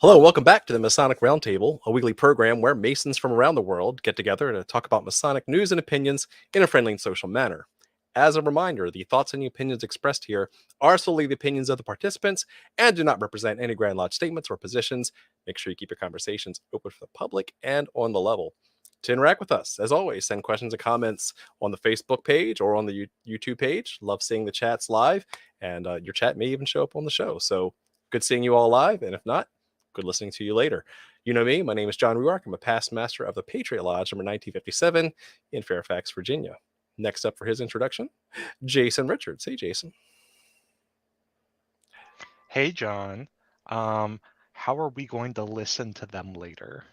Hello, welcome back to the Masonic Roundtable, a weekly program where Masons from around the world get together to talk about Masonic news and opinions in a friendly and social manner. As a reminder, the thoughts and the opinions expressed here are solely the opinions of the participants and do not represent any Grand Lodge statements or positions. Make sure you keep your conversations open for the public and on the level. To interact with us, as always, send questions and comments on the Facebook page or on the YouTube page. Love seeing the chats live, and your chat may even show up on the show. So good seeing you all live, and if not, good listening to you later. You know me, my name is John Ruark. I'm a past master of the Patriot Lodge number 1957 in Fairfax, Virginia. Next up for his introduction, Jason Richards. Hey, Jason. Hey, John. How are we going to listen to them later?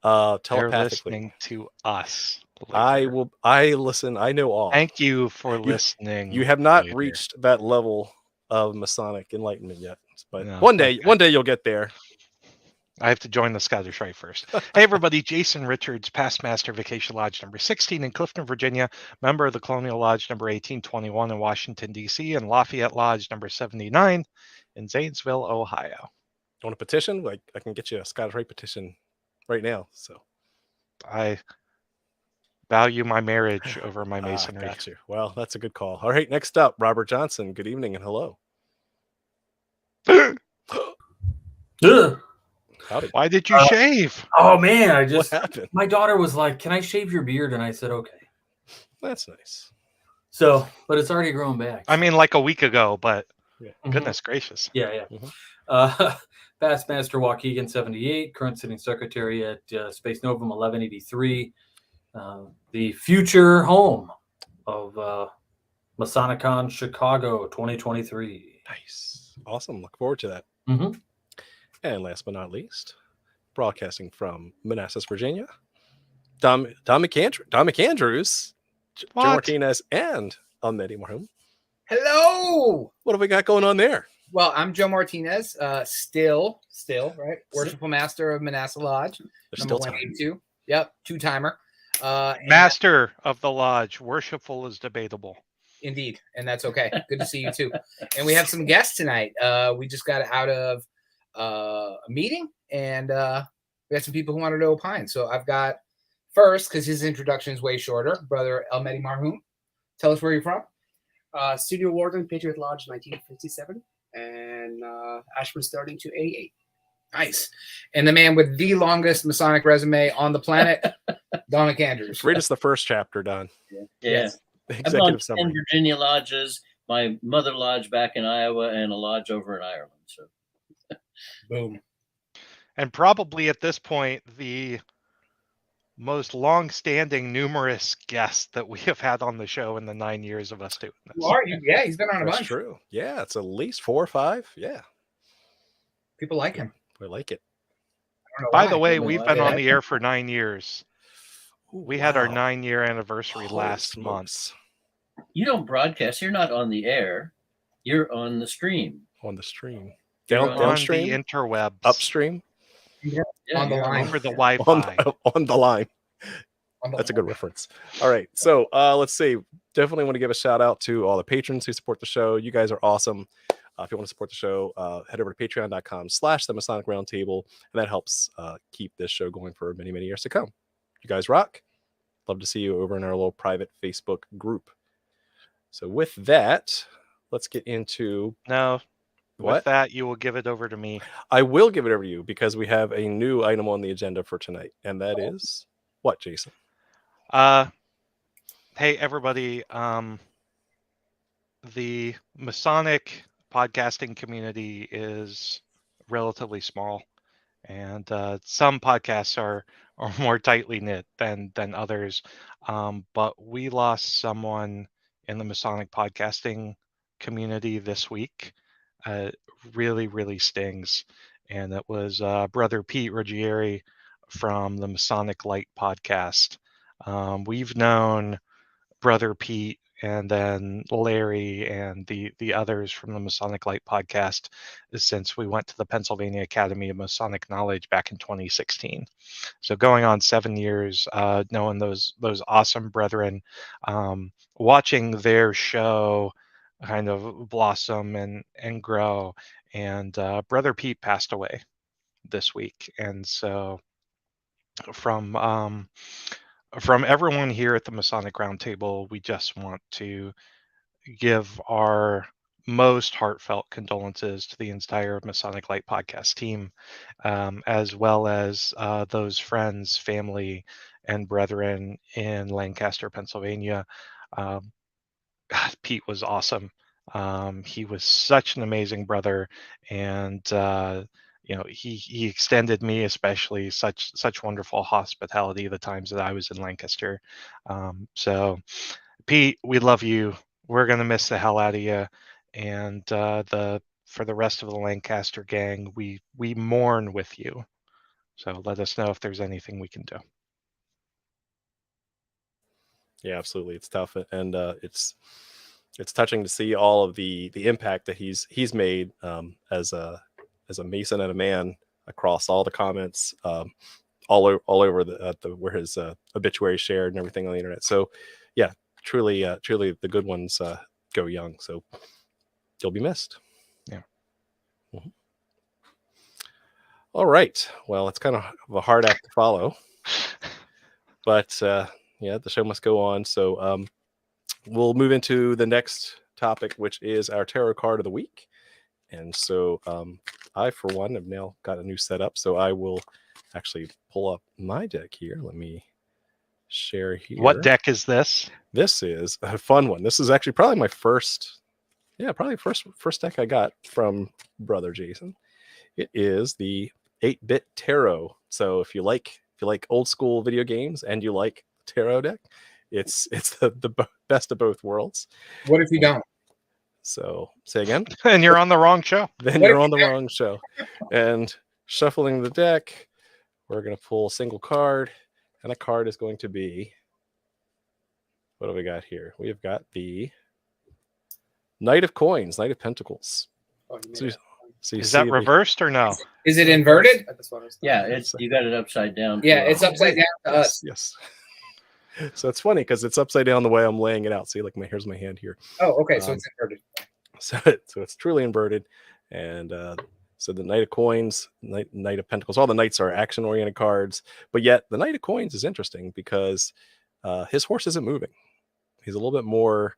Telepathically. They're listening to us later. I listen. I know all. Thank you for listening. You have not reached that level of Masonic enlightenment yet, but No, one day you'll get there. I have to join the Scottish Rite first. Hey, everybody. Jason Richards, past master Vacation Lodge number 16 in Clifton, Virginia, member of the Colonial Lodge number 1821 in Washington, D.C., and Lafayette Lodge number 79 in Zanesville, Ohio. Want a petition? Like, I can get you a Scottish Rite petition right now. So I value my marriage over my Masonry. Got you. Well, that's a good call. All right, next up, Robert Johnson. Good evening and hello. Howdy. Why did you shave? Oh man, what happened? My daughter was like, "Can I shave your beard?" And I said, "Okay." That's nice. So, but it's already grown back. I mean, like a week ago, but goodness gracious. Yeah. Past Master Waukegan 78, current sitting secretary at Space Novum 1183, the future home of Masonicon Chicago 2023. Nice, awesome. Look forward to that. And last but not least, broadcasting from Manassas, Virginia, Don McAndrews, Joe Martinez, and Almedi Marhum. Hello. What have we got going on there? Well, I'm Joe Martinez, still, right? Worshipful Master of Manassas Lodge, number 182. Yep, two-timer. Master of the Lodge. Worshipful is debatable. Indeed, and that's okay. Good to see you too. And we have some guests tonight. We just got out of a meeting, and we got some people who wanted to opine. So I've got first, because his introduction is way shorter, Brother Almedi Marhum. Tell us where you're from. Studio Warden, Patriot Lodge, 1957, and Ashburn starting to 88. Nice. And the man with the longest Masonic resume on the planet, Don McAndrews. Read us the first chapter, Don. Yeah. Yes. Executive summary. 10 Virginia lodges, my mother lodge back in Iowa, and a lodge over in Ireland. So, boom. And probably at this point, the most long-standing, numerous guests that we have had on the show in the 9 years of us doing this. Yeah, he's been on a bunch. That's true. Yeah, it's at least 4 or 5. Yeah. People like him. We like it. By the way, we've been on the air for 9 years. We had our 9-year anniversary last month. You don't broadcast. You're not on the air. You're on the stream. On the stream. Downstream? On the interwebs. Upstream? Yeah, on the line. Over the Wi-Fi. On the line. That's a good reference. All right. So let's see. Definitely want to give a shout out to all the patrons who support the show. You guys are awesome. If you want to support the show, head over to patreon.com/the Masonic Roundtable, and that helps keep this show going for many, many years to come. You guys rock. Love to see you over in our little private Facebook group. So with that, let's get into... No. What? With that, you will give it over to me. I will give it over to you because we have a new item on the agenda for tonight, and that is what, Jason? Hey, everybody. The Masonic podcasting community is relatively small, and some podcasts are more tightly knit than others. But we lost someone in the Masonic podcasting community this week. Really, really stings. And it was Brother Pete Ruggieri from the Masonic Light podcast. We've known Brother Pete and then Larry and the others from the Masonic Light podcast since we went to the Pennsylvania Academy of Masonic Knowledge back in 2016. So going on 7 years, knowing those awesome brethren, watching their show kind of blossom and grow. And Brother Pete passed away this week. And so from everyone here at the Masonic Roundtable, we just want to give our most heartfelt condolences to the entire Masonic Light podcast team, as well as those friends, family, and brethren in Lancaster, Pennsylvania. God, Pete was awesome. He was such an amazing brother, and he extended me especially such wonderful hospitality the times that I was in Lancaster. So, Pete, we love you. We're gonna miss the hell out of you, and for the rest of the Lancaster gang, we mourn with you. So let us know if there's anything we can do. Yeah, absolutely. It's tough, and it's touching to see all of the impact that he's made as a Mason and a man across all the comments, all over where his obituary is shared and everything on the internet. So, yeah, truly the good ones go young. So you'll be missed. Yeah. Mm-hmm. All right. Well, it's kind of a hard act to follow, but yeah, the show must go on. So we'll move into the next topic, which is our tarot card of the week. And so I, for one, have now got a new setup. So I will actually pull up my deck here. Let me share here. What deck is this? This is a fun one. This is actually probably my first deck I got from Brother Jason. It is the 8-bit tarot. So if you like old school video games and you like tarot deck, it's the best of both worlds. What if you don't? So say again. And you're on the wrong show. Then you're on the wrong show. And shuffling the deck, we're going to pull a single card, and a card is going to be, what do we got here? We have got the Knight of Coins, Knight of Pentacles. Oh, So you Is see that reversed or no? Is it inverted? Yeah, you got it upside down. Yeah, it's upside down to us. Yes. So it's funny because it's upside down the way I'm laying it out. See, like here's my hand here. Oh, okay, so it's inverted. So it's truly inverted, and so the Knight of Coins, Knight of Pentacles, all the knights are action-oriented cards, but yet the Knight of Coins is interesting because his horse isn't moving. He's a little bit more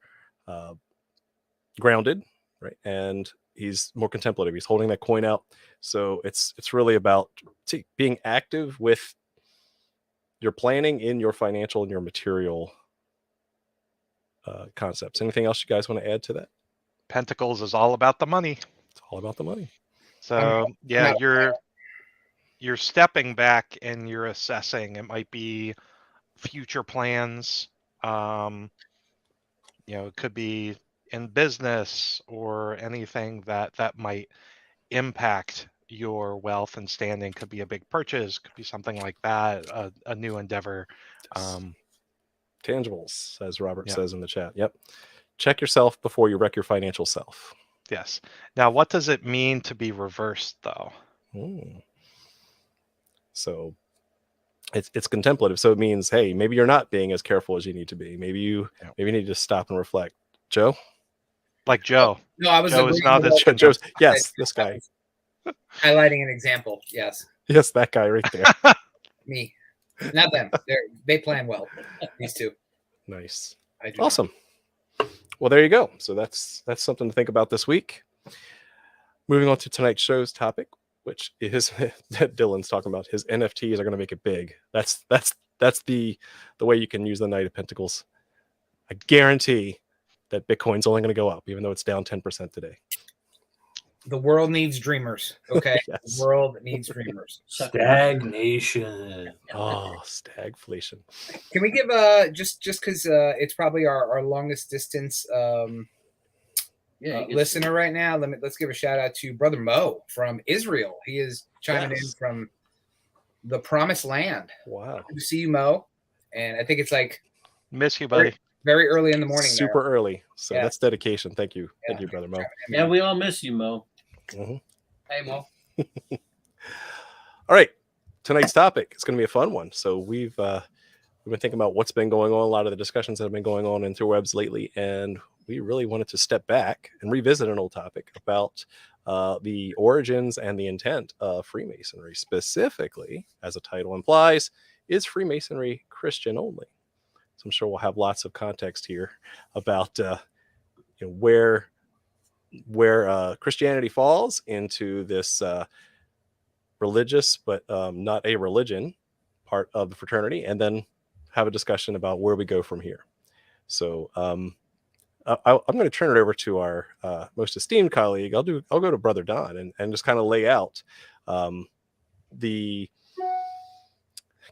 grounded, right? And he's more contemplative. He's holding that coin out. So it's really about being active with your planning in your financial and your material concepts. Anything else you guys want to add to that? Pentacles is all about the money. It's all about the money. So yeah, you're stepping back and you're assessing. It might be future plans. It could be in business or anything that might impact your wealth and standing. Could be a big purchase, could be something like that, a new endeavor. Tangibles, as Robert says in the chat. Yep. Check yourself before you wreck your financial self. Yes. Now, what does it mean to be reversed, though? So it's contemplative. So it means, hey, maybe you're not being as careful as you need to be. Maybe you need to stop and reflect. Joe? Like Joe. No, I was Joe is not as Joe's. Yes, this guy. Highlighting an example. Yes. Yes, that guy right there. Me. Not them. They plan well. These two. Nice. Awesome. Well, there you go. So that's something to think about this week. Moving on to tonight's show's topic, which is Dylan's talking about. His NFTs are going to make it big. That's the way you can use the Knight of Pentacles. I guarantee that Bitcoin's only going to go up, even though it's down 10% today. The world needs dreamers. Okay. Yes. The world needs dreamers. Stagnation. Oh, stagflation. Can we give just because it's probably our longest distance listener right now? Let's give a shout out to Brother Mo from Israel. He is chiming in from the Promised Land. Wow. Good to see you, Mo. And I think it's like miss you, buddy. Very early in the morning. Super early. So Yeah. that's dedication. Thank you. Yeah. Thank you, Brother Mo. Yeah, we all miss you, Mo. Mm-hmm. Hey, Mo. All right. Tonight's topic is going to be a fun one. So we've been thinking about what's been going on, a lot of the discussions that have been going on in interwebs lately, and we really wanted to step back and revisit an old topic about the origins and the intent of Freemasonry. Specifically, as the title implies, is Freemasonry Christian only? So I'm sure we'll have lots of context here about where Christianity falls into this religious but not a religion part of the fraternity, and then have a discussion about where we go from here. So I'm going to turn it over to our most esteemed colleague. I'll go to Brother Don and just kind of lay out the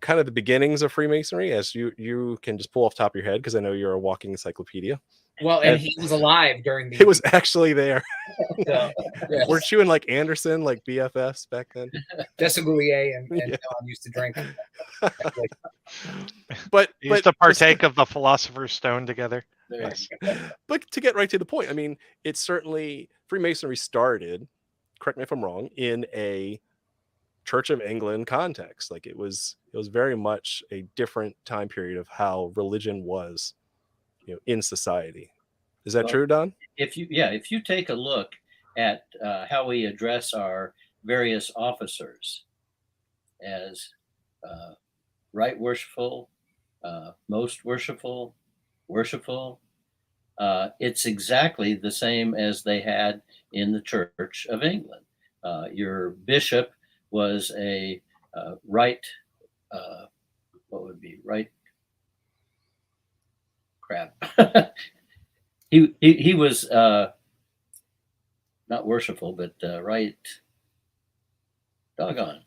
kind of the beginnings of Freemasonry, as you can just pull off the top of your head, because I know you're a walking encyclopedia. Well, and he was alive during the. He was actually there. So, yes. Weren't you and like Anderson, like BFFs back then? Desagoulier and Yeah. Don used to drink. But We used to partake of the Philosopher's Stone together. Yes. But to get right to the point, I mean, it's certainly Freemasonry started, correct me if I'm wrong, in a Church of England context. Like it was very much a different time period of how religion was, in society. Is that true, Don? If you take a look at how we address our various officers as right worshipful, most worshipful, worshipful, it's exactly the same as they had in the Church of England. Your bishop was a right, what would be right? Crap. he was not worshipful, but right. Doggone,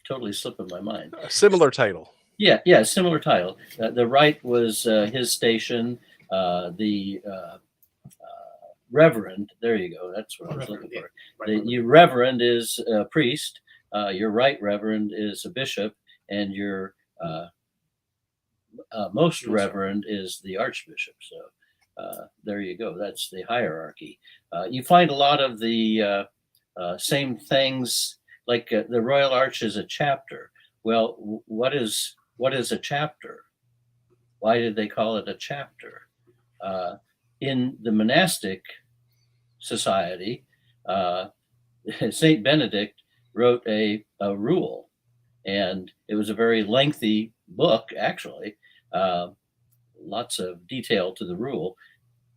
totally slipping my mind. A similar title. Yeah, similar title. The right was his station. The reverend. There you go. That's what I was looking for. Your reverend is a priest. Your right reverend is a bishop, and your most reverend is the archbishop. So there you go. That's the hierarchy. You find a lot of the same things, like the Royal Arch is a chapter. Well, what is a chapter? Why did they call it a chapter? In the monastic society, Saint Benedict wrote a rule, and it was a very lengthy book, actually. Lots of detail to the rule,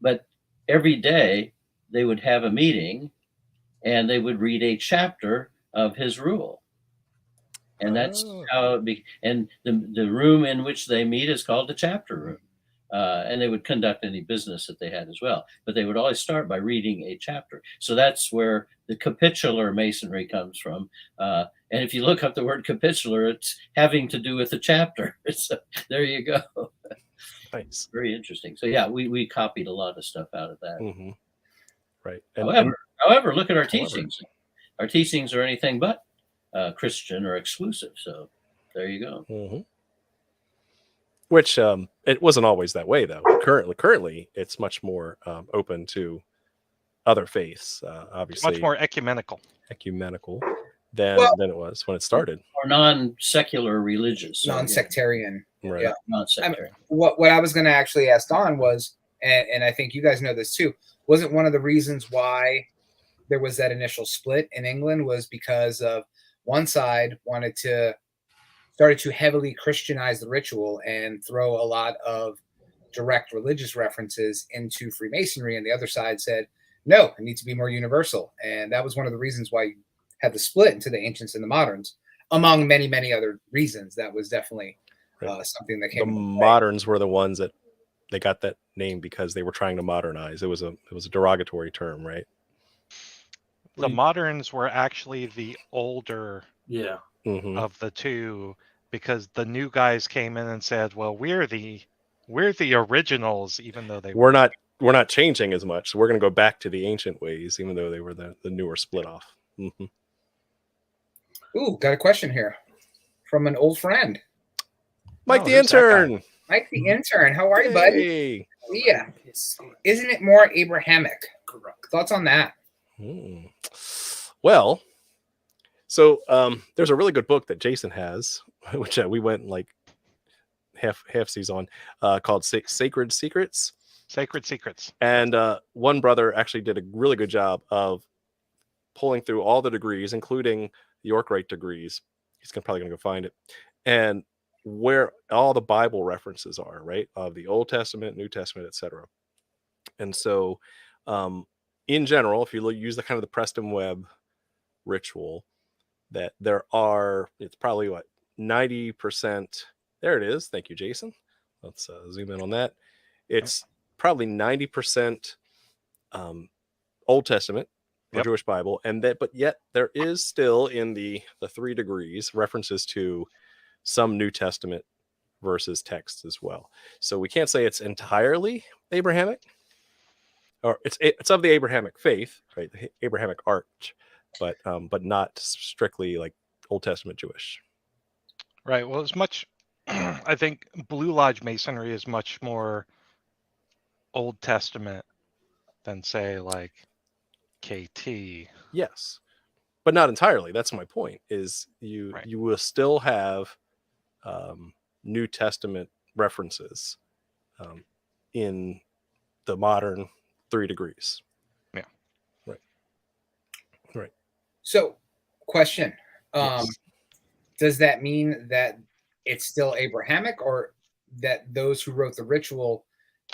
but every day they would have a meeting and they would read a chapter of his rule. And that's how it be. And the room in which they meet is called the chapter room. And they would conduct any business that they had as well. But they would always start by reading a chapter. So that's where the capitular masonry comes from. And if you look up the word capitular, it's having to do with the chapter. So there you go. Nice. Very interesting. So yeah, we copied a lot of stuff out of that. Mm-hmm. Right. However, look at our teachings. Our teachings are anything but Christian or exclusive. So there you go. Mm-hmm. Which it wasn't always that way, though. Currently, it's much more open to other faiths. Obviously, Much more ecumenical than it was when it started. Or non-secular religious. So, Non-sectarian. Right. Yeah. Non-sectarian. What I was going to actually ask Don was, and I think you guys know this too, wasn't one of the reasons why there was that initial split in England was because of one side started to heavily Christianize the ritual and throw a lot of direct religious references into Freemasonry, and the other side said, no, it needs to be more universal. And that was one of the reasons why you had the split into the ancients and the moderns, among many, many other reasons. That was definitely something that came. The moderns were the ones that they got that name because they were trying to modernize. It was a derogatory term, right? The moderns were actually the older Mm-hmm. of the two, because the new guys came in and said, well, we're the originals, even though we're not changing as much. So we're going to go back to the ancient ways, even though they were the newer split off. Mm-hmm. Ooh, got a question here from an old friend. Mike the intern. Mike the intern. How are you, buddy? Hey. Yeah. Isn't it more Abrahamic? Correct. Thoughts on that? Well, so there's a really good book that Jason has, which we went like half seas on, called Sacred Secrets. Sacred Secrets. And one brother actually did a really good job of pulling through all the degrees, including the York-Rite degrees. He's probably going to go find it, and where all the Bible references are, right, of the Old Testament, New Testament, etc. And so, in general, if you use the kind of the Preston Webb ritual, that there are, it's probably what, 90%. There it is. Thank you, Jason. Let's zoom in on that. It's probably 90% Old Testament or Jewish Bible, and that, but yet there is still in the 3 degrees references to some New Testament verses texts as well. So we can't say it's entirely Abrahamic, or it's of the Abrahamic faith, right? The Abrahamic arch, but not strictly like Old Testament Jewish. Right. Well, it's much. I think Blue Lodge Masonry is much more Old Testament than, say, like KT. Yes, but not entirely. That's my point. Is you will still have New Testament references in the modern 3 degrees. Yeah. Right. So, question. Yes. Does that mean that it's still Abrahamic, or that those who wrote the ritual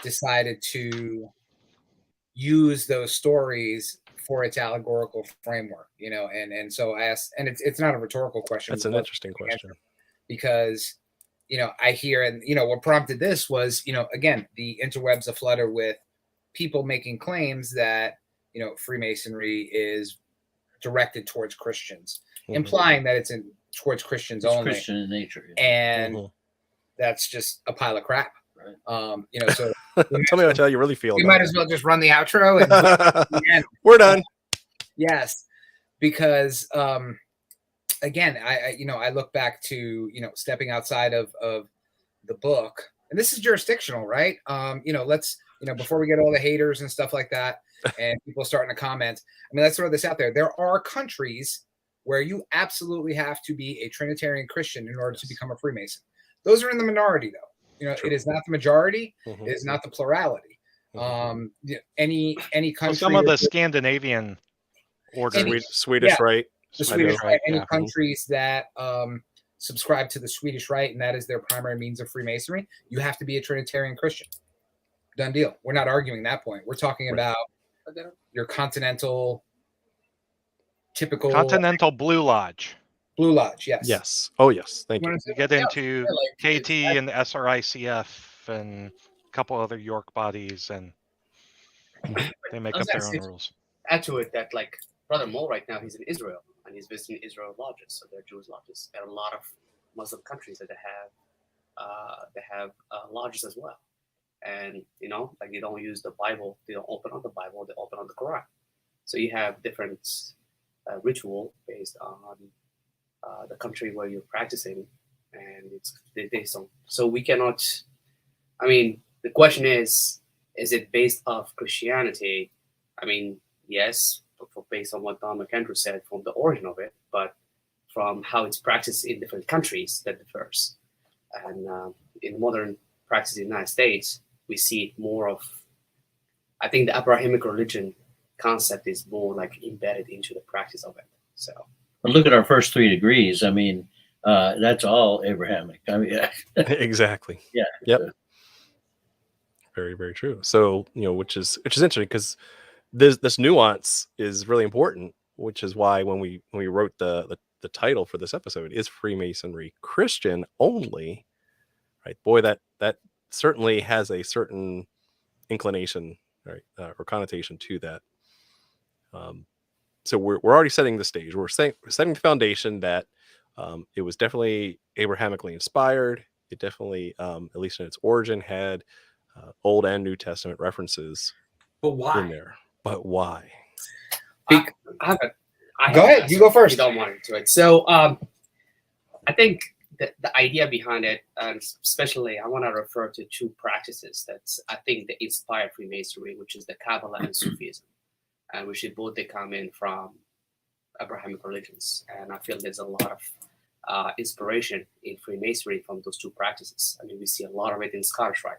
decided to use those stories for its allegorical framework? And so I asked, and it's not a rhetorical question. That's an interesting question. Because, I hear, and, what prompted this was, again, the interwebs aflutter with people making claims that, Freemasonry is directed towards Christians, implying that it's towards Christians It's only. Christian in nature. And that's just a pile of crap. Right. So tell me how you really feel. We might as well just run the outro and we're done. Yes, because again, I look back to stepping outside of the book, and this is jurisdictional, right? Let's before we get all the haters and stuff like that, and people starting to comment. I mean, let's throw this out there. There are countries where you absolutely have to be a Trinitarian Christian in order to become a Freemason. Those are in the minority, though. It is not the majorite. It is not the plurality. Any country. Well, some of the Scandinavian orders, Swedish Rite, the Swedish Rite, any countries that subscribe to the Swedish Rite, and that is their primary means of Freemasonry, you have to be a Trinitarian Christian. Done deal. We're not arguing that point. We're talking about your continental, typical continental Blue Lodge. Blue Lodge, yes. Yes. Oh, yes. Thank you. You get into KT and the SRICF and a couple other York bodies, and they make up their own rules. Add to it that, like, Brother Mo right now, he's in Israel, and he's visiting Israel lodges. So they're Jewish lodges. There are a lot of Muslim countries that they have lodges as well. And, like, they don't use the Bible. They don't open on the Bible. They open on the Quran. So you have different ritual based on the country where you're practicing, and it's based on. So we cannot. I mean, the question is it based off Christianity? I mean, yes, based on what Don McAndrew said from the origin of it, but from how it's practiced in different countries that differs. And in modern practice in the United States, we see more of. I think the Abrahamic religion concept is more like embedded into the practice of it. So. But look at our first 3 degrees. I mean, that's all Abrahamic. I mean, exactly. Yeah. Yep. Very, very true. So, which is interesting, because this nuance is really important, which is why when we wrote the title for this episode is Freemasonry Christian only, right? Boy, that certainly has a certain inclination, right, or connotation to that. So we're already setting the stage. We're setting the foundation that it was definitely Abrahamically inspired. It definitely, at least in its origin, had Old and New Testament references. But why? In there? But why? Go ahead. You go first. You don't want to do it. So I think the idea behind it, especially I want to refer to 2 practices that I think that inspired Freemasonry, which is the Kabbalah and Sufism. And which both they come in from Abrahamic religions, and I feel there's a lot of inspiration in Freemasonry from those 2 practices. I mean, we see a lot of it in Scottish Rite.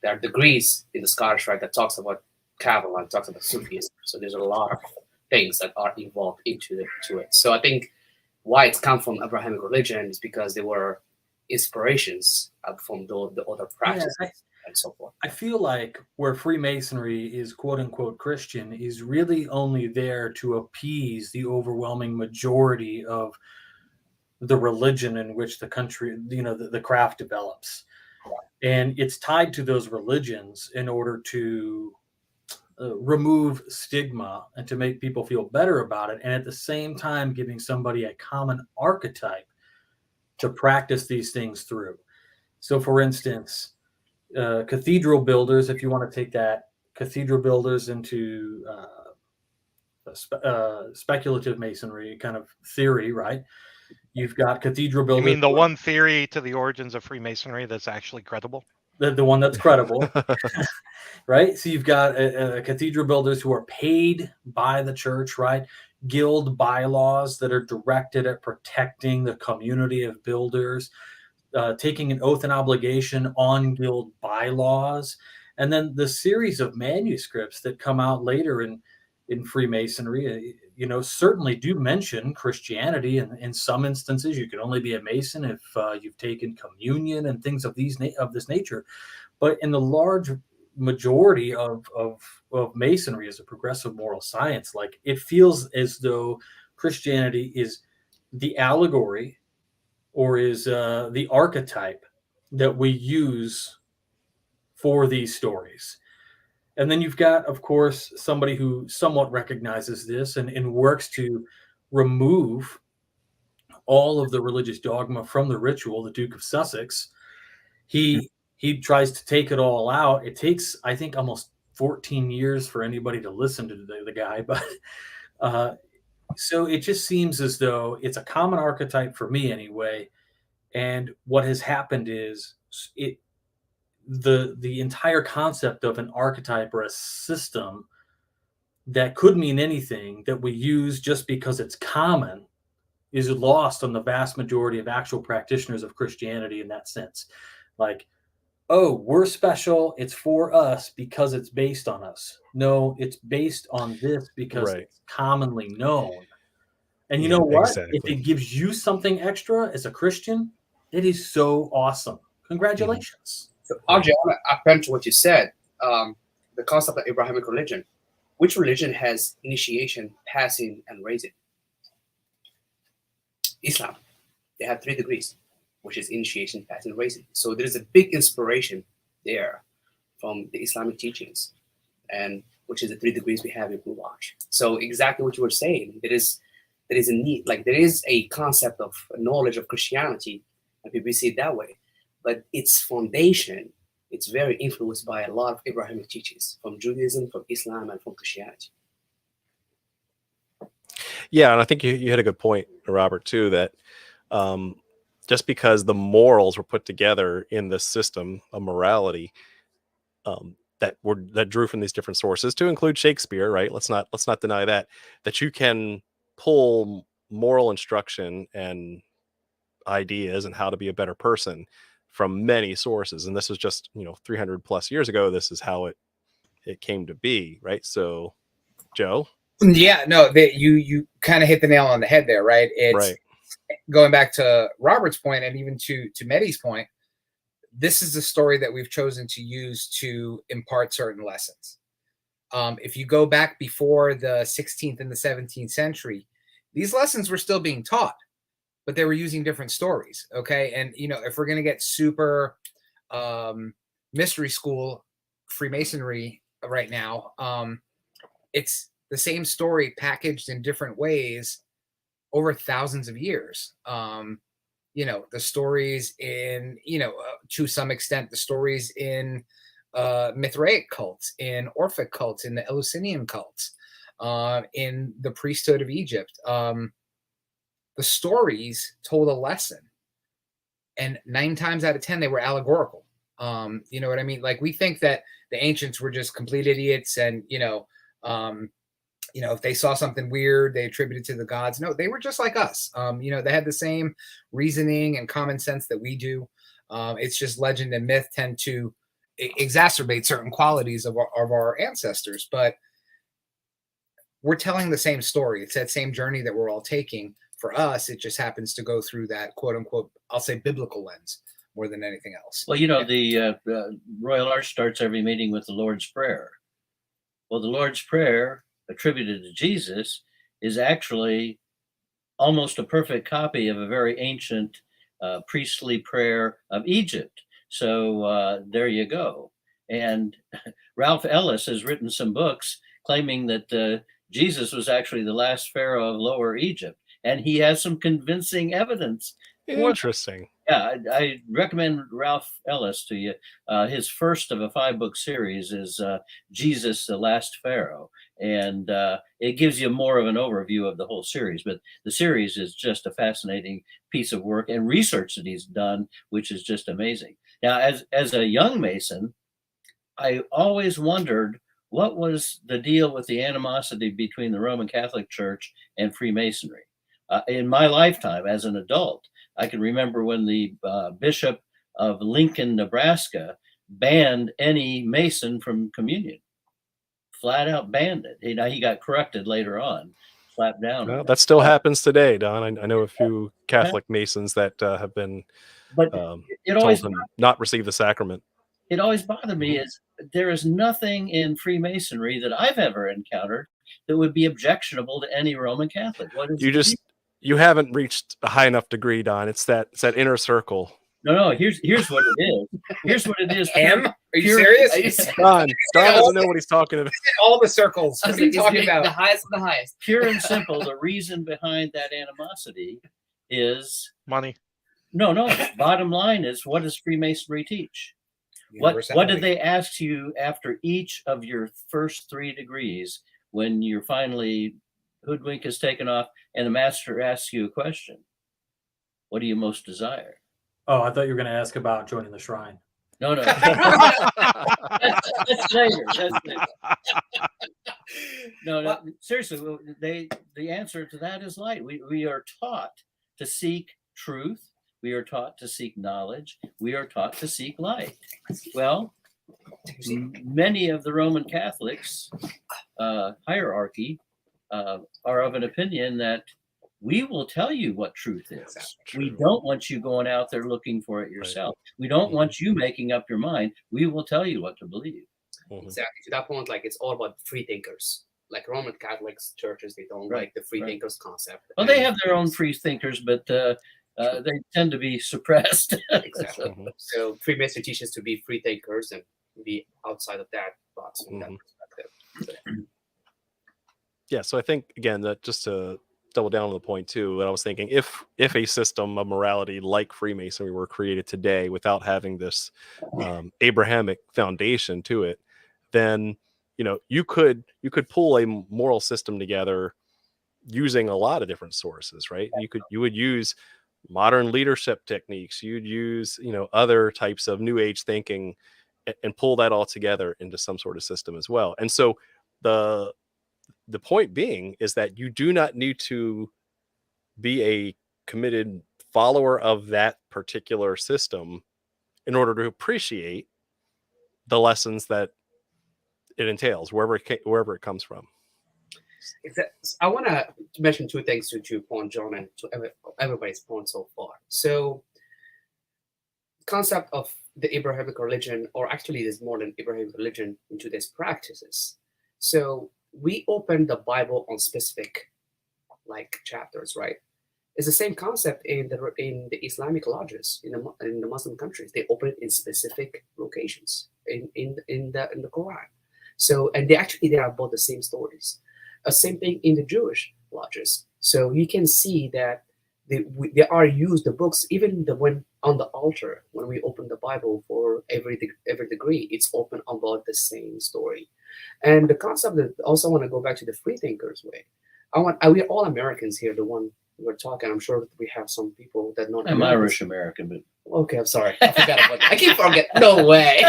There are degrees in the Scottish Rite that talks about Kabbalah, it talks about Sufism. So there's a lot of things that are involved into it. So I think why it's come from Abrahamic religion is because there were inspirations from the other practices and so forth. I feel like where Freemasonry is quote unquote Christian is really only there to appease the overwhelming majority of the religion in which the country, the craft develops. And it's tied to those religions in order to remove stigma and to make people feel better about it. And at the same time, giving somebody a common archetype to practice these things through. So for instance, cathedral builders, if you want to take that, cathedral builders into speculative masonry kind of theory, right? You've got cathedral builders. You mean the one theory to the origins of Freemasonry that's actually credible? The one that's credible, right? So you've got cathedral builders who are paid by the church, right? Guild bylaws that are directed at protecting the community of builders, taking an oath and obligation on guild bylaws, and then the series of manuscripts that come out later in Freemasonry, certainly do mention Christianity, and in some instances you can only be a Mason if you've taken communion and things of this nature. But in the large majority of Masonry as a progressive moral science, like, it feels as though Christianity is the allegory or is the archetype that we use for these stories. And then you've got, of course, somebody who somewhat recognizes this and works to remove all of the religious dogma from the ritual, the Duke of Sussex. He tries to take it all out. It takes, I think, almost 14 years for anybody to listen to the guy. But so it just seems as though it's a common archetype for me anyway. And what has happened is the entire concept of an archetype or a system that could mean anything that we use just because it's common is lost on the vast majority of actual practitioners of Christianity in that sense. Like, oh, we're special, it's for us because it's based on us. No, it's based on this because it's commonly known. And you know what? Exactly. If it gives you something extra as a Christian, it is so awesome. Congratulations. So, RJ, I want to append to what you said. The concept of Abrahamic religion. Which religion has initiation, passing, and raising? Islam. They have 3 degrees, which is initiation, passing, raising. So there's a big inspiration there from the Islamic teachings, and which is the 3 degrees we have in Blue Lodge. So exactly what you were saying. There is a need, like there is a concept of knowledge of Christianity, and people see it that way. But its foundation, it's very influenced by a lot of Abrahamic teachings from Judaism, from Islam, and from Christianity. Yeah, and I think you hit a good point, Robert, too, that just because the morals were put together in this system of morality that drew from these different sources, to include Shakespeare, right? Let's not deny that you can pull moral instruction and ideas and how to be a better person from many sources. And this is just 300 plus years ago. This is how it came to be, right? So, Joe. Yeah, no, you kind of hit the nail on the head there, right? It's right. Going back to Robert's point and even to Mehdi's point. This is the story that we've chosen to use to impart certain lessons. If you go back before the 16th and the 17th century, these lessons were still being taught, but they were using different stories. Okay. And, if we're going to get super mystery school Freemasonry right now, it's the same story packaged in different ways over thousands of years. The stories in, to some extent, the stories in Mithraic cults, in Orphic cults, in the Eleusinian cults, in the priesthood of Egypt. The stories told a lesson, and 9 times out of 10 they were allegorical. You know what I mean? Like, we think that the ancients were just complete idiots, and if they saw something weird, they attributed to the gods. No, they were just like us. They had the same reasoning and common sense that we do. It's just legend and myth tend to exacerbate certain qualities of our ancestors. But we're telling the same story. It's that same journey that we're all taking. For us, it just happens to go through that quote unquote, I'll say biblical lens more than anything else. Well, the Royal Arch starts every meeting with the Lord's Prayer. Well, the Lord's Prayer, attributed to Jesus, is actually almost a perfect copy of a very ancient priestly prayer of Egypt. So there you go. And Ralph Ellis has written some books claiming that Jesus was actually the last pharaoh of Lower Egypt. And he has some convincing evidence. Interesting. Yeah, I recommend Ralph Ellis to you. His first of a 5-book series is Jesus, the Last Pharaoh. And it gives you more of an overview of the whole series. But the series is just a fascinating piece of work and research that he's done, which is just amazing. Now, as a young Mason, I always wondered what was the deal with the animosity between the Roman Catholic Church and Freemasonry. In my lifetime as an adult, I can remember when the Bishop of Lincoln, Nebraska, banned any Mason from communion. Flat out banned it. He got corrected later on, slapped down. Well, that still happens today, Don. I know a few Catholic Masons that have been told to not receive the sacrament. It always bothered me is there is nothing in Freemasonry that I've ever encountered that would be objectionable to any Roman Catholic. What is you haven't reached a high enough degree, Don. It's that inner circle. No. Here's what it is. Here's what it is. Are you serious? Don doesn't know what he's talking about. All the circles. What are you talking about? The highest of the highest. Pure and simple. The reason behind that animosity is money. No. Bottom line is, what does Freemasonry teach? What did they ask you after each of your first 3 degrees when you're finally hoodwink is taken off and the master asks you a question? What do you most desire? Oh, I thought you were going to ask about joining the shrine. No. That's later. No. Seriously, the answer to that is light. We are taught to seek truth. We are taught to seek knowledge. We are taught to seek light. Well, many of the Roman Catholics hierarchy are of an opinion that we will tell you what truth is. We don't want you going out there looking for it yourself. Right. We don't want you making up your mind. We will tell you what to believe. Exactly. To that point, like, it's all about free thinkers. Like Roman Catholics churches, they don't like the free thinkers concept. Well, they have their own free thinkers, but they tend to be suppressed. Exactly. So Freemasonry teaches to be free thinkers and be outside of that box from that perspective. Yeah. So I think, again, that just to double down on the point too, what I was thinking, if a system of morality like Freemasonry were created today without having this Abrahamic foundation to it, then you could pull a moral system together using a lot of different sources, right? You would use modern leadership techniques, you'd use other types of new age thinking and pull that all together into some sort of system as well. And so the point being is that you do not need to be a committed follower of that particular system in order to appreciate the lessons that it entails, wherever it comes from. I want to mention 2 things to your point, John, and to everybody's point so far. So, concept of the Abrahamic religion, or actually there's more than Abrahamic religion into these practices. So we open the Bible on specific chapters, right? It's the same concept in the Islamic lodges in the Muslim countries. They open it in specific locations in the Quran. So, and they are both the same stories. Same thing in the Jewish lodges. So you can see that they are used, the books, even when on the altar, when we open the Bible for every degree, it's open about the same story. And the concept that also want to go back to the free thinkers way. We're all Americans here, the one we're talking. I'm sure we have some people that not. I'm Irish American, but okay, I'm sorry. I forgot about that. I keep forgetting. No way.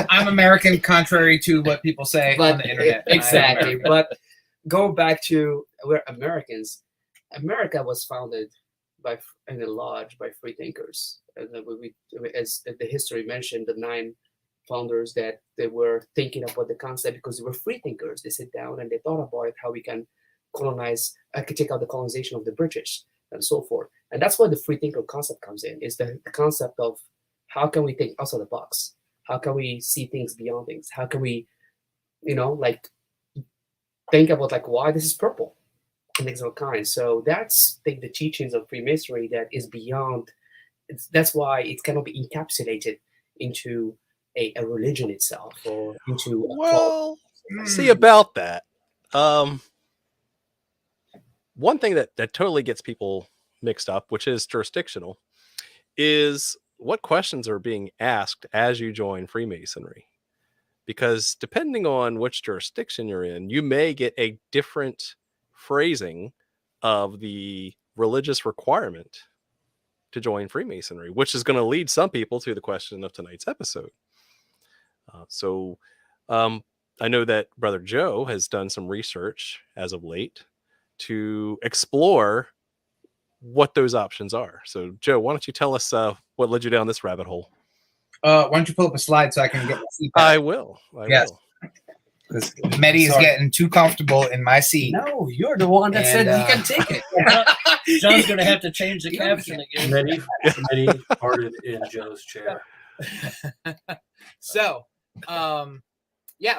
I'm American, contrary to what people say on the internet. Exactly. But go back to we're Americans. America was founded in a lodge by free thinkers. And as the history mentioned, the 9 founders that they were thinking about the concept because they were free thinkers. They sit down and they thought about how we can take out the colonization of the British and so forth. And that's where the free thinker concept comes in, is the concept of how can we think outside the box? How can we see things beyond things? How can we, think about why this is purple and things of a kind. So that's, I think, the teachings of Freemasonry that is beyond. That's why it cannot be encapsulated into a religion itself or into a cult. See about that. One thing that totally gets people mixed up, which is jurisdictional, is what questions are being asked as you join Freemasonry. Because depending on which jurisdiction you're in, you may get a different phrasing of the religious requirement to join Freemasonry, which is going to lead some people to the question of tonight's episode. I know that Brother Joe has done some research as of late to explore what those options are. So, Joe, why don't you tell us what led you down this rabbit hole? Why don't you pull up a slide so I can get my seat back? I will. Yes. Because Mehdi is getting too comfortable in my seat. No, you're the one that said he can take it. John's going to have to change the caption again. Mehdi farted in Joe's chair. So,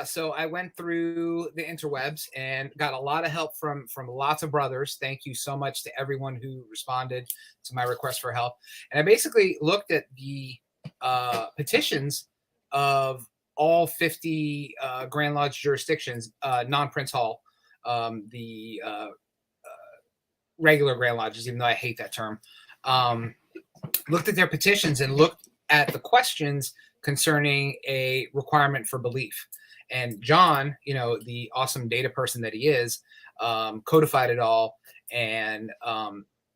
so I went through the interwebs and got a lot of help from lots of brothers. Thank you so much to everyone who responded to my request for help. And I basically looked at the petitions of all 50 Grand Lodge jurisdictions, non-Prince Hall, the regular Grand Lodges, even though I hate that term, looked at their petitions and looked at the questions concerning a requirement for belief. And John, the awesome data person that he is, codified it all. And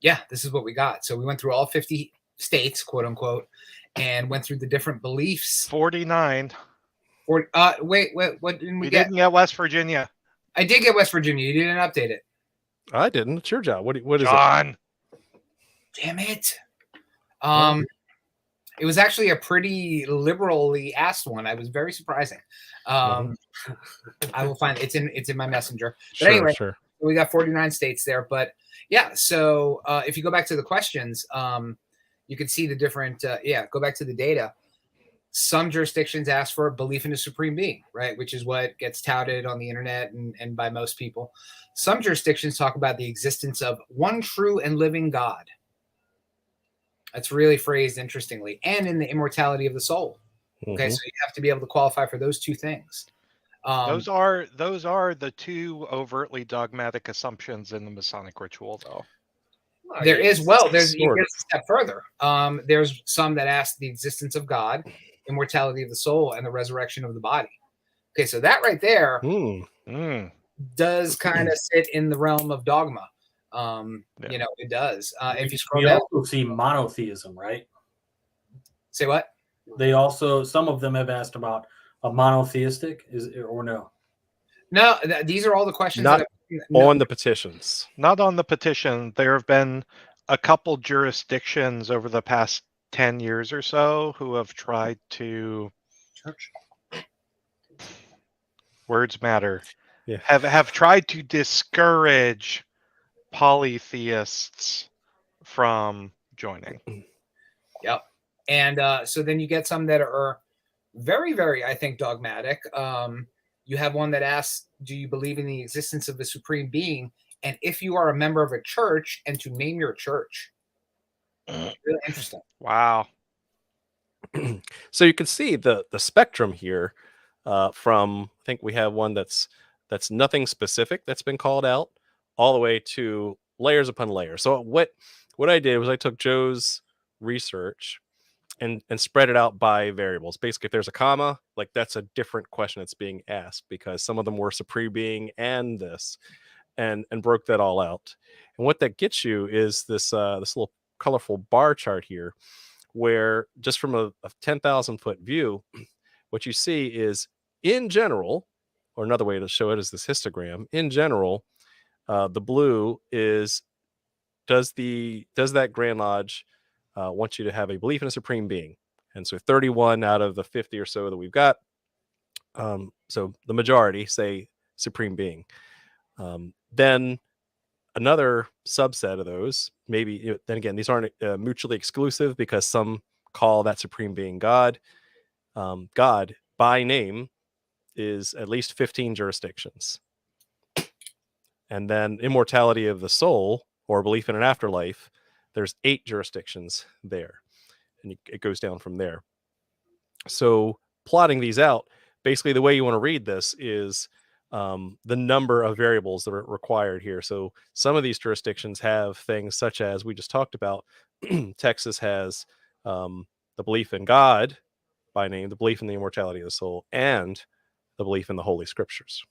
this is what we got. So we went through all 50 states, quote unquote, and went through the different beliefs. 49. Wait, what didn't we get? Didn't get West Virginia. I did get West Virginia. You didn't update it. I didn't. It's your job. What is John. it? Damn it. It was actually a pretty liberally asked one. I was very surprising. I will find it. It's in my messenger. But anyway, sure. We got 49 states there. But yeah, so if you go back to the questions, you can see the different. Go back to the data. Some jurisdictions ask for belief in a supreme being, right, which is what gets touted on the internet and by most people. Some jurisdictions talk about the existence of one true and living God. That's really phrased interestingly, and in the immortality of the soul. Okay, so you have to be able to qualify for those two things. Those are the two overtly dogmatic assumptions in the Masonic ritual, though. You get a step further. There's some that ask the existence of God, immortality of the soul, and the resurrection of the body. Okay, so that right there does kind of sit in the realm of dogma. It does. If you scroll down, also see monotheism, right? Say what? They also, some of them have asked about a monotheistic, or no? No, these are all the questions. Not on the petitions. Not on the petition. There have been a couple jurisdictions over the past 10 years or so who have tried to. Words matter. Yeah. Have tried to discourage polytheists from joining. Yep. And so then you get some that are very, very, I think, dogmatic. You have one that asks, do you believe in the existence of a supreme being? And if you are a member of a church, and to name your church. Really interesting. Wow. So you can see the spectrum here from, I think we have one that's nothing specific that's been called out, all the way to layers upon layers. So what I did was I took Joe's research and spread it out by variables. Basically, if there's a comma, that's a different question that's being asked, because some of them were supreme being and this, and broke that all out. And what that gets you is this little colorful bar chart here, where just from a 10,000 foot view, what you see is, in general, or another way to show it is this histogram. In general, the blue is, does that Grand Lodge want you to have a belief in a supreme being? And so 31 out of the 50 or so that we've got, so the majority say supreme being. Then another subset of those, maybe, then again, these aren't mutually exclusive, because some call that supreme being God. God by name is at least 15 jurisdictions. And then immortality of the soul, or belief in an afterlife, there's 8 jurisdictions there, and it goes down from there. So plotting these out, basically the way you want to read this is the number of variables that are required here. So some of these jurisdictions have things such as we just talked about. Texas has the belief in God by name, the belief in the immortality of the soul, and the belief in the Holy Scriptures.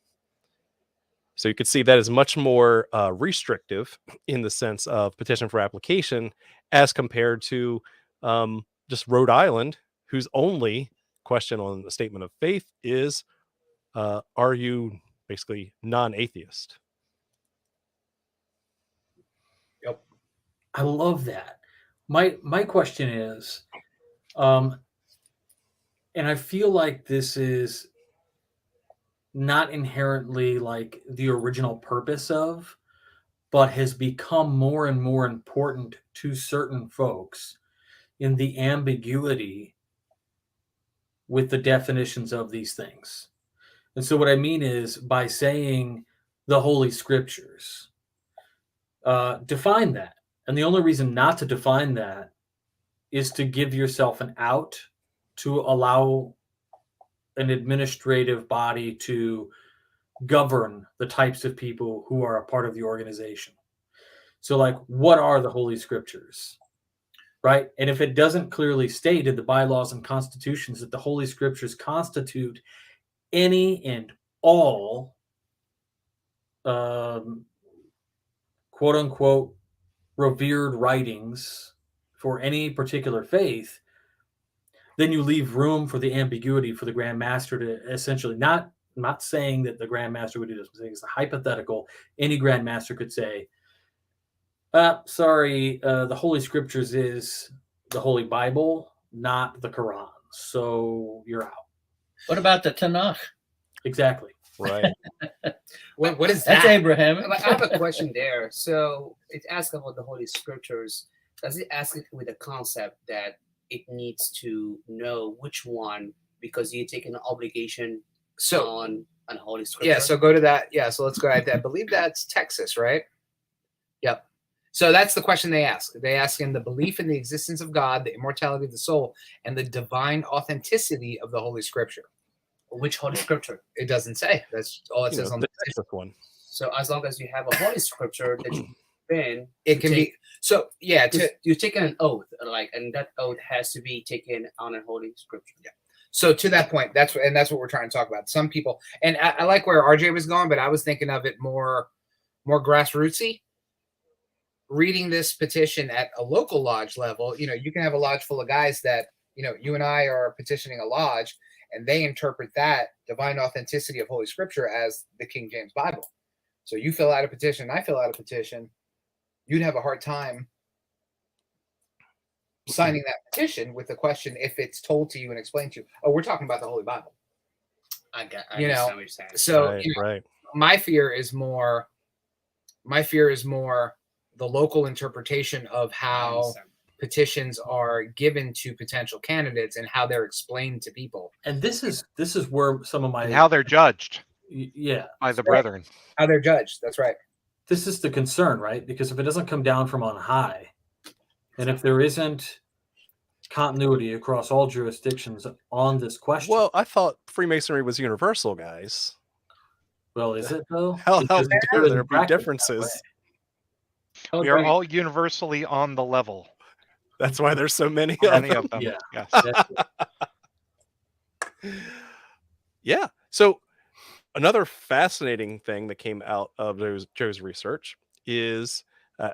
So you could see that is much more restrictive in the sense of petition for application as compared to just Rhode Island, whose only question on the statement of faith is, are you basically non-atheist? Yep. I love that. My question is, and I feel like this is not inherently like the original purpose of, but has become more and more important to certain folks in the ambiguity with the definitions of these things. And so what I mean is, by saying the Holy Scriptures, define that. And the only reason not to define that is to give yourself an out, to allow an administrative body to govern the types of people who are a part of the organization. So, like, what are the Holy Scriptures? Right? And if it doesn't clearly state in the bylaws and constitutions that the Holy Scriptures constitute any and all quote unquote revered writings for any particular faith, then you leave room for the ambiguity for the Grand Master to essentially not saying that the Grand Master would do this, I'm saying it's a hypothetical. Any Grand Master could say, sorry, the Holy Scriptures is the Holy Bible, not the Quran. So you're out. What about the Tanakh? Exactly. Right. What is That's that? Abraham. I have a question there. So it asks about the Holy Scriptures. Does it ask it with the concept that it needs to know which one, because you take an obligation on Holy Scripture? Yeah, so go to that. Yeah, so let's go ahead. I believe that's Texas, right? Yep. So that's the question they ask. They ask in the belief in the existence of God, the immortality of the soul, and the divine authenticity of the Holy Scripture. Which Holy Scripture? It doesn't say. That's all it says on the the Texas one. So as long as you have a Holy Scripture that you've been, it can be. So yeah, you've taken an oath, and that oath has to be taken on a Holy Scripture. Yeah. So to that point, that's what we're trying to talk about. Some people, and I like where RJ was going, but I was thinking of it more grassrootsy. Reading this petition at a local lodge level, you can have a lodge full of guys that, you and I are petitioning a lodge, and they interpret that divine authenticity of Holy Scripture as the King James Bible. So you fill out a petition, I fill out a petition, you'd have a hard time signing that petition with the question if it's told to you and explained to you, oh, we're talking about the Holy Bible. I understand what you're saying. So Right. my fear is more the local interpretation of how petitions are given to potential candidates and how they're explained to people. And this is where some of my And how they're judged by the right. brethren. How they're judged. That's right. This is the concern, right? Because if it doesn't come down from on high, and if there isn't continuity across all jurisdictions on this question, Well, I thought Freemasonry was universal, guys. well, is it though? How Because dare it doesn't there be practice that differences? We are all universally on the level. That's why there's so many Many of of them. Yeah. Yes. That's it. Yeah. So another fascinating thing that came out of Joe's research is,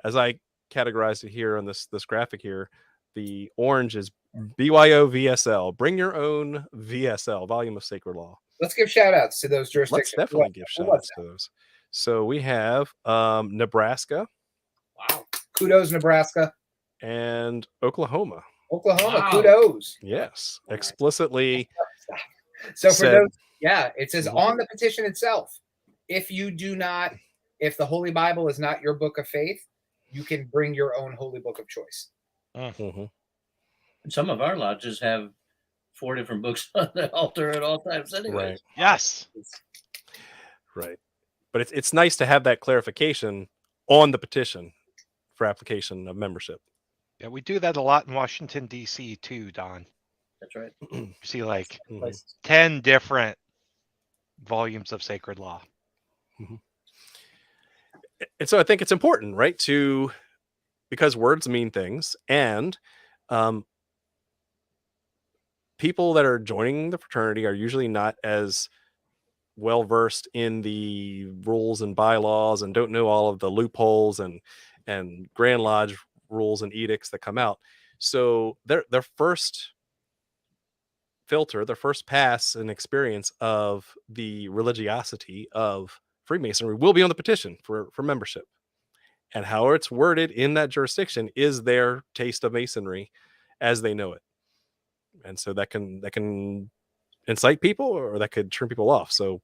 as I categorized it here on this graphic here, the orange is BYO VSL. Bring your own VSL, Volume of Sacred Law. Let's give shout outs to those Let's jurisdictions. definitely give shout outs to those. So we have Nebraska. Wow. Kudos, Nebraska. And Oklahoma. Oklahoma, Wow. kudos. Yes, explicitly So for said- those, yeah, it says Mhm. on the petition itself, if the Holy Bible is not your book of faith, you can bring your own holy book of choice. Mhm. Some of our lodges have 4 different books on the altar at all times anyway. Right. Yes. Right. But it's nice to have that clarification on the petition for application of membership. Yeah, we do that a lot in Washington, D.C. too, Don. That's right. You see like Mhm. 10 different volumes of sacred law. And so I think it's important, right, because words mean things, and people that are joining the fraternity are usually not as well versed in the rules and bylaws and don't know all of the loopholes and Grand Lodge rules and edicts that come out. So their first filter, their first pass and experience of the religiosity of Freemasonry will be on the petition for membership. And how it's worded in that jurisdiction is their taste of Masonry as they know it. And so that can incite people, or that could turn people off. So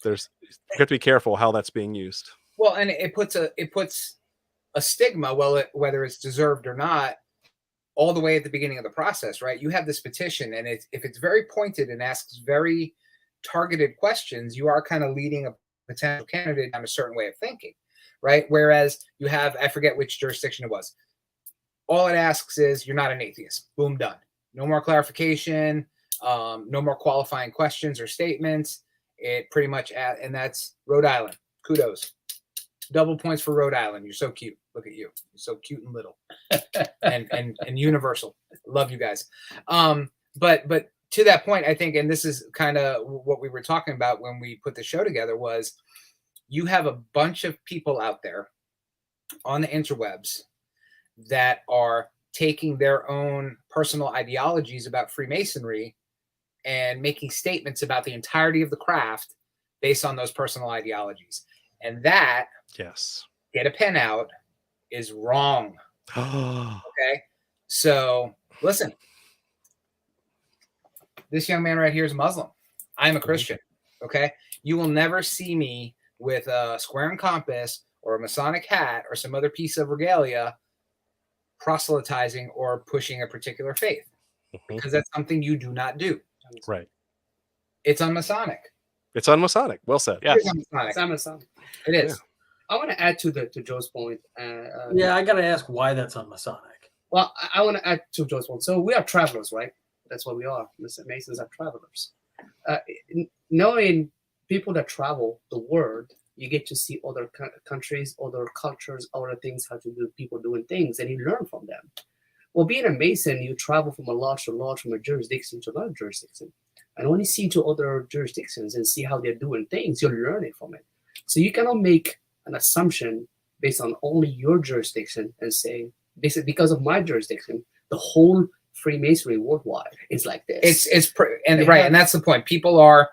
you have to be careful how that's being used. Well, and it puts a stigma, whether it's deserved or not, all the way at the beginning of the process, right? You have this petition, and if it's very pointed and asks very targeted questions, you are kind of leading a potential candidate down a certain way of thinking, right? Whereas you have, I forget which jurisdiction it was, all it asks is you're not an atheist. Boom, done. No more clarification, no more qualifying questions or statements. It pretty much, and that's Rhode Island. Kudos. Double points for Rhode Island. You're so cute. Look at you. You're so cute and little, and universal. Love you guys. But to that point, I think, and this is kind of what we were talking about when we put the show together, was you have a bunch of people out there on the interwebs that are taking their own personal ideologies about Freemasonry and making statements about the entirety of the craft based on those personal ideologies. And that, Yes. get a pen out, is wrong. Okay? So, listen. This young man right here is a Muslim. I'm a Christian. Okay? You will never see me with a square and compass or a Masonic hat or some other piece of regalia proselytizing or pushing a particular faith, because that's something you do not do. Right. It's unmasonic. It's unmasonic. Well said. Yes. It is unmasonic. Amazon. It is. I want to add to Joe's point. Yeah, I got to ask why that's unmasonic. Well, I want to add to Joe's point. So we are travelers, right? That's what we are. Masons are travelers. Knowing people that travel the world, you get to see other countries, other cultures, other things, how to do people doing things, and you learn from them. Well, being a Mason, you travel from a lodge to lodge, from a jurisdiction to another jurisdiction. And when you see to other jurisdictions and see how they're doing things, you're learning from it. So you cannot make an assumption based on only your jurisdiction and say, basically, because of my jurisdiction, the whole Freemasonry worldwide is like this. And that's the point. People are,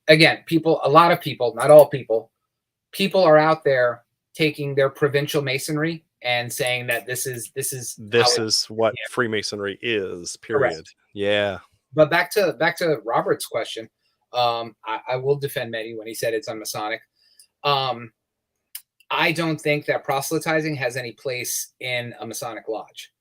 again, a lot of people, not all people are out there taking their provincial Masonry and saying that this is what Freemasonry is. Period. Correct. Yeah. But back to Robert's question, I will defend Mehdi when he said it's unmasonic. I don't think that proselytizing has any place in a Masonic lodge,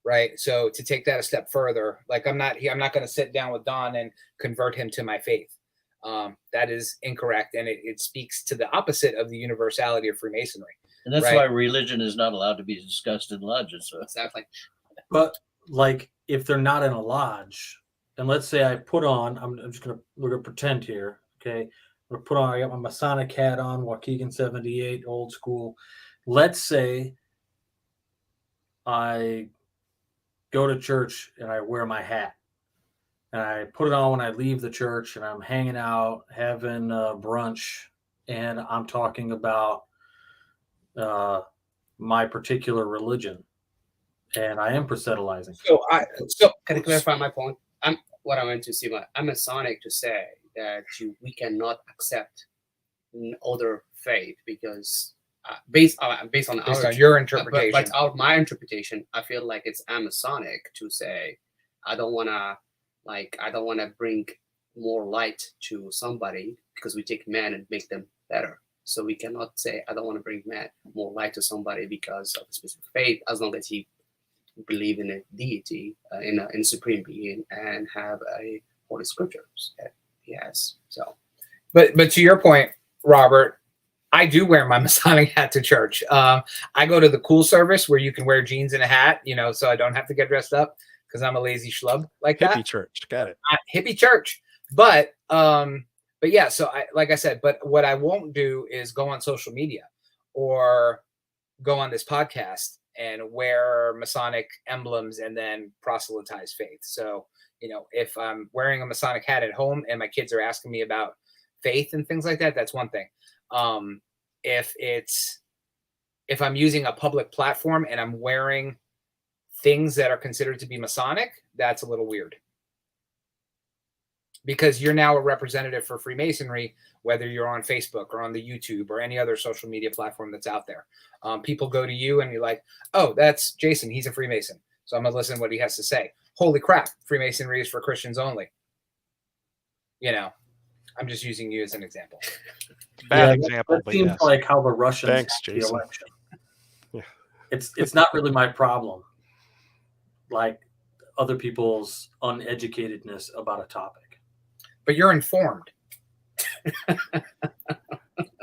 right? So to take that a step further, like I'm not going to sit down with Don and convert him to my faith. That is incorrect, and it speaks to the opposite of the universality of Freemasonry. And that's right? why religion is not allowed to be discussed in lodges. So. Exactly. But like, if they're not in a lodge, and let's say I put on, we're gonna pretend here, okay? We're put on, I got my Masonic hat on, Waukegan 78, old school. Let's say I go to church and I wear my hat. And I put it on when I leave the church, and I'm hanging out, having brunch, and I'm talking about my particular religion, and I am proselytizing. So can I clarify my point? What I meant to say, I'm Masonic to say that we cannot accept other faith because based on Based our on your interpretation. but my interpretation, I feel like it's Masonic to say I don't want to bring more light to somebody because we take men and make them better. So we cannot say I don't want to bring more light to somebody because of a specific faith, as long as he believe in a deity, in a supreme being, and have a holy scriptures that he has. So, but to your point, Robert, I do wear my Masonic hat to church. I go to the cool service where you can wear jeans and a hat, so I don't have to get dressed up because I'm a lazy schlub like that. Hippie church, got it. Hippie church, but yeah. So like I said, but what I won't do is go on social media or go on this podcast and wear Masonic emblems and then proselytize faith. So, if I'm wearing a Masonic hat at home and my kids are asking me about faith and things like that, that's one thing. If I'm using a public platform and I'm wearing things that are considered to be Masonic, that's a little weird. Because you're now a representative for Freemasonry, whether you're on Facebook or on the YouTube or any other social media platform that's out there. People go to you and you're like, oh, that's Jason. He's a Freemason. So I'm going to listen to what he has to say. Holy crap. Freemasonry is for Christians only. I'm just using you as an example. Bad example, That but seems yes. like how the Russians Thanks, had the Jason. election. Yeah. It's not really my problem. Like other people's uneducatedness about a topic. But you're informed.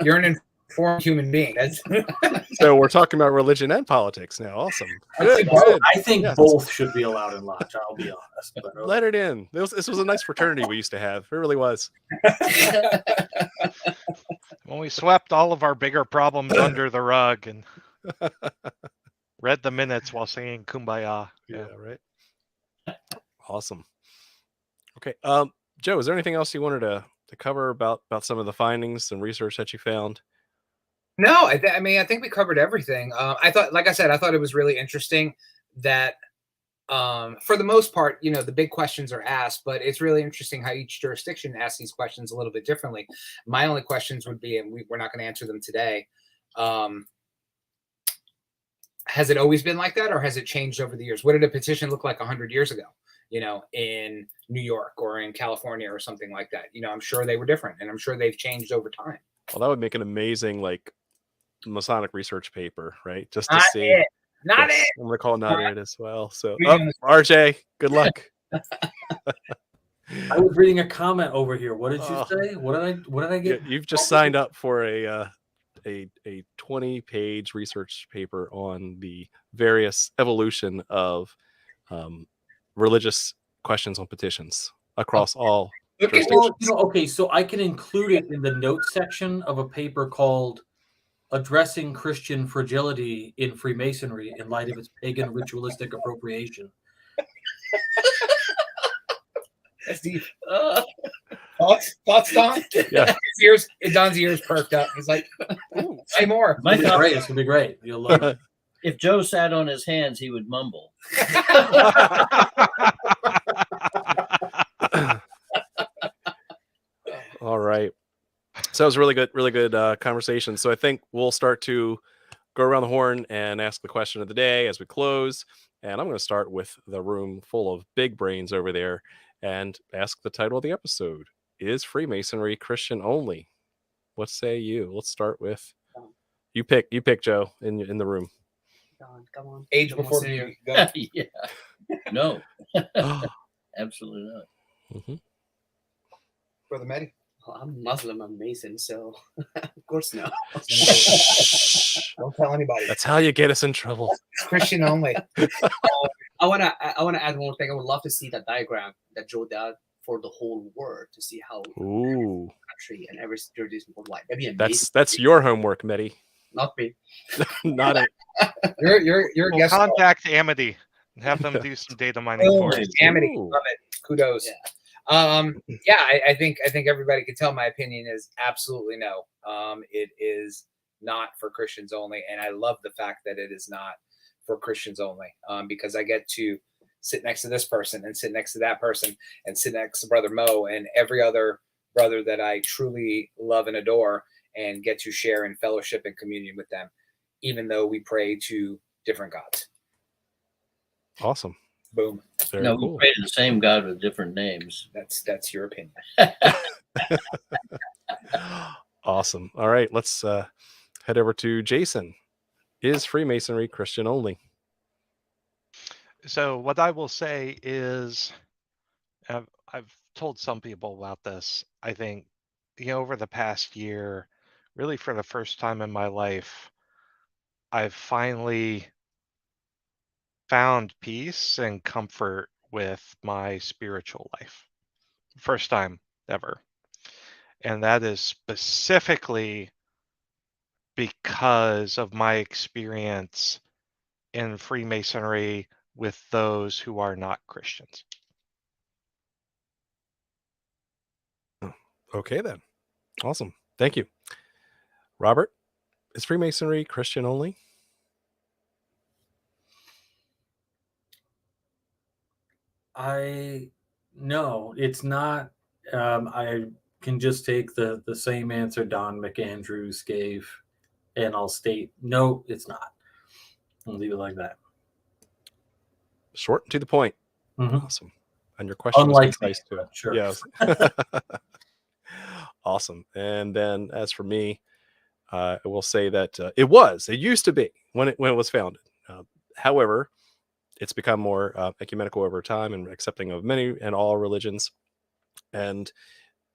You're an informed human being. That's So we're talking about religion and politics now. Awesome. I Good. think, Good. I think Yes. both should be allowed in lodge. I'll be honest. But, Let it in. This was a nice fraternity we used to have. It really was. When we swept all of our bigger problems under the rug and read the minutes while singing Kumbaya. Yeah, right. Awesome. Okay. Joe, is there anything else you wanted to cover about some of the findings and research that you found? No, I think we covered everything. I thought it was really interesting that for the most part, the big questions are asked, but it's really interesting how each jurisdiction asks these questions a little bit differently. My only questions would be, and we're not going to answer them today. Has it always been like that, or has it changed over the years? What did a petition look like 100 years ago? In New York or in California or something like that. I'm sure they were different, and I'm sure they've changed over time. Well, that would make an amazing Masonic research paper, right? Just to Not see. it. Not Yes, it. I'm gonna call not it as well. So, You're doing this- RJ, good luck. I was reading a comment over here. What did you Oh. say? What did I get? You've just signed up for a 20-page research paper on the various evolution of religious questions on petitions across all Look at jurisdictions. Okay, so I can include it in the notes section of a paper called Addressing Christian Fragility in Freemasonry in Light of Its Pagan Ritualistic Appropriation. That's deep. Thoughts, Don? Yeah. Don's ears perked up. He's like, Ooh. say more. My It's thought, great. It's gonna be great. You'll love it. if Joe sat on his hands, he would mumble. All right. So it was a really good conversation. So I think we'll start to go around the horn and ask the question of the day as we close. And I'm going to start with the room full of big brains over there and ask the title of the episode. Is Freemasonry Christian only? What say you? Let's start with you pick Joe in the room. Come on. Age Come on, before senior. beauty. Go. Yeah. No, Mhm. absolutely not. For the Medi. Well, I'm Muslim, I'm Mason, so of course no. Don't tell anybody. That's how you get us in trouble. Christian only. I wanna add one thing. I would love to see that diagram that Joe did for the whole world to see how Ooh, country and every jurisdiction worldwide. That'd be amazing. that's your homework, Medi. Not me. Not it. You're a We'll guest. star. contact Amity and have them do some data mining Boom. for us. Amity. Ooh. Love it. Kudos. I think everybody can tell my opinion is absolutely no. It is not for Christians only, and I love the fact that it is not for Christians only. Because I get to sit next to this person and sit next to that person and sit next to Brother Mo and every other brother that I truly love and adore, and get to share in fellowship and communion with them, even though we pray to different gods. Awesome. Boom. Very No, cool. we pray to the same God with different names. That's your opinion. Awesome. All right, let's head over to Jason. Is Freemasonry Christian only? So what I will say is, I've told some people about this. I think, over the past year, really for the first time in my life, I've finally found peace and comfort with my spiritual life. First time ever. And that is specifically because of my experience in Freemasonry with those who are not Christians. Okay, then. Awesome. Thank you. Robert, is Freemasonry Christian only? No, it's not. I can just take the same answer Don McAndrews gave, and I'll state no, it's not. I'll leave it like that. Short and to the point. Mhm. Awesome. And your question Unlike was concise me, too. but sure. Yes. Awesome. And then as for me, I will say that it used to be when it was founded. However, it's become more ecumenical over time and accepting of many and all religions. And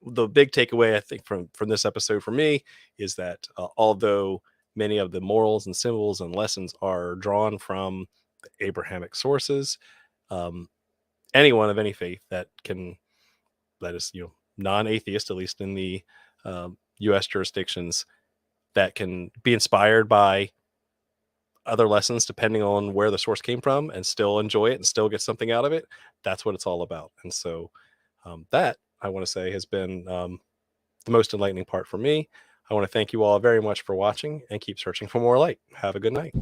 the big takeaway, I think, from this episode for me is that although many of the morals and symbols and lessons are drawn from the Abrahamic sources, anyone of any faith that is non-atheist, at least in the U.S. jurisdictions, that can be inspired by other lessons depending on where the source came from and still enjoy it and still get something out of it. That's what it's all about. And so that, I want to say, has been the most enlightening part for me. I want to thank you all very much for watching and keep searching for more light. Have a good night.